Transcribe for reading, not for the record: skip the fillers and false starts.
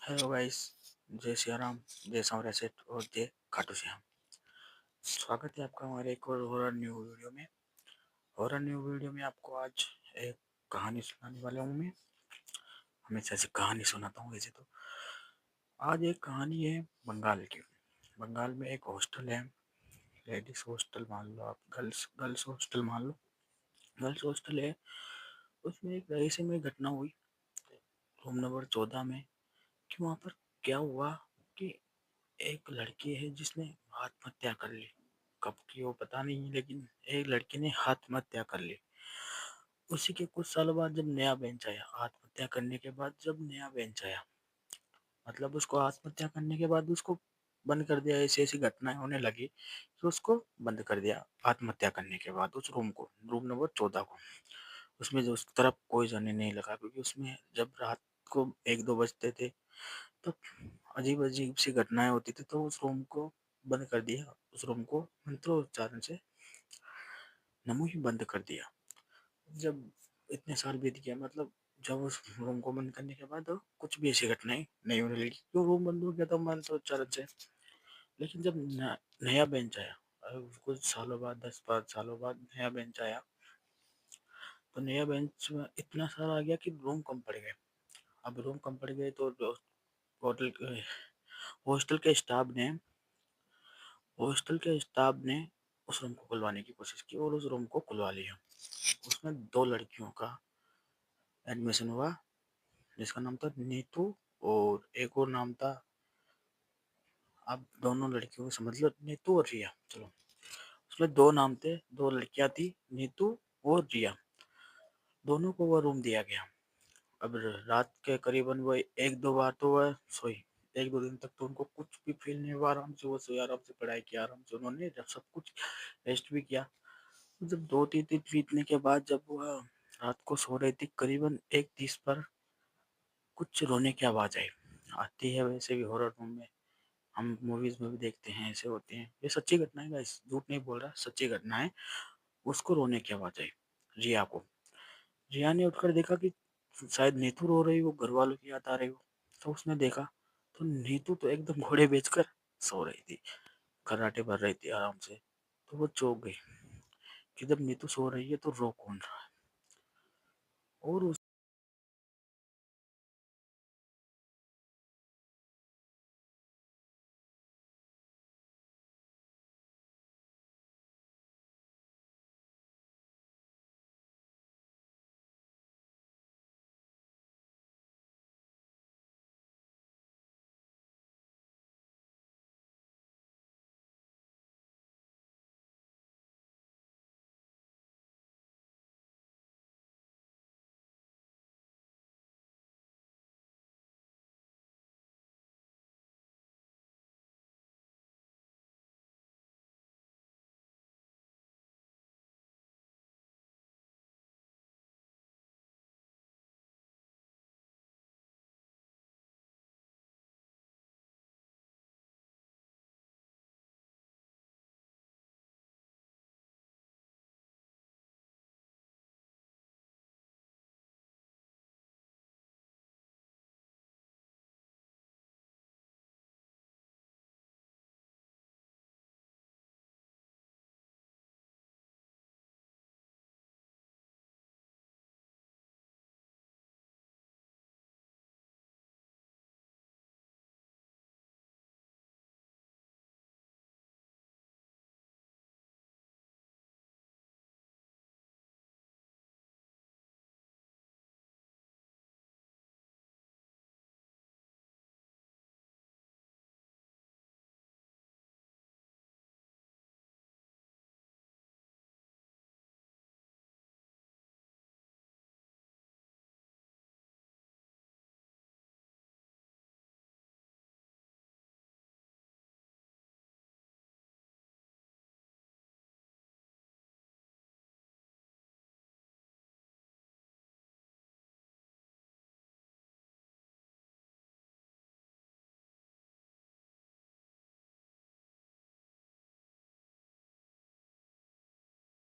Hello guys. जय सिया राम, जय सांवरिया सेठ और जय खाटू श्याम। स्वागत है आपका हमारे एक और हॉरर न्यू वीडियो में। हॉरर न्यू वीडियो में आपको आज एक कहानी सुनाने वाला हूँ मैं। हमेशा से कहानी सुनाता हूँ वैसे तो। आज एक कहानी है बंगाल की। बंगाल में एक हॉस्टल है, लेडीज हॉस्टल मान लो आप, गर्ल्स गर्ल्स हॉस्टल मान लो। गर्ल्स हॉस्टल है, उसमें एक रहस्यमय घटना हुई रूम नंबर 14 में। कि वहाँ पर क्या हुआ कि एक लड़की है जिसने आत्महत्या कर ली। कब की वो पता नहीं, लेकिन एक लड़की ने आत्महत्या कर ली। उसी के कुछ सालों बाद जब नया बेंच आया, आत्महत्या करने के बाद जब नया बेंच आया, मतलब उसको आत्महत्या करने के बाद उसको बंद कर दिया। ऐसी ऐसी घटनाएं होने लगी कि उसको बंद कर दिया आत्महत्या करने के बाद। उस रूम को, रूम नंबर 14 को, उसमें जो उस तरफ कोई जाने नहीं लगा, क्योंकि उसमें जब रात को 1-2 बजते थे तो अजीब अजीब सी घटनाएं होती थी। तो उस रूम को बंद कर दिया, उस रूम को मंत्रोच्चारण से नमो ही बंद कर दिया। जब इतने साल बीत गया, मतलब जब उस रूम को बंद करने के बाद तो कुछ भी ऐसी घटनाएं नहीं होने लगी, क्यों रूम बंद हो गया था मंत्रोच्चारण से। लेकिन जब नया बेंच आया, कुछ सालों बाद, 10-5 सालों बाद नया बेंच आया, तो नया बेंच में इतना सारा आ गया कि रूम कम पड़ गए। अब रूम कम पड़ गए तो होटल हॉस्टल के स्टाफ ने उस रूम को खुलवाने की कोशिश की और उस रूम को खुलवा लिया। उसमें 2 लड़कियों का एडमिशन हुआ, जिसका नाम था नीतू और एक और नाम था। अब दोनों लड़कियों को समझ लो, नीतू और रिया। चलो, उसमें 2 नाम थे, 2 लड़कियां थी, नीतू और रिया। दोनों को वो रूम दिया गया। अब रात के करीबन वो 1-2 बार तो वह सोई। 1-2 दिन तक तो उनको कुछ भी फील नहीं हुआ। आराम से वो सोई, आराम से पढ़ाई की, आराम से उन्होंने जब सब कुछ रेस्ट भी किया। जब 2-3 दिन बीतने के बाद जब वह रात को सो रही थी, करीबन 1:30 पर कुछ रोने की आवाज आई। आती है वैसे भी हॉरर रूम में, हम मूवीज में भी देखते हैं, ऐसे होते हैं। ये सच्ची घटना है गाइस, झूठ नहीं बोल रहा, सच्ची घटना है। उसको रोने की आवाज आई, रिया को। रिया ने उठकर देखा कि शायद नीतू रो रही हो, घर वालों की याद आ रही हो। तो उसने देखा तो नीतू तो एकदम घोड़े बेचकर सो रही थी, खर्राटे भर रही थी आराम से। तो वो चौंक गई कि जब नीतू सो रही है तो रो कौन रहा है। और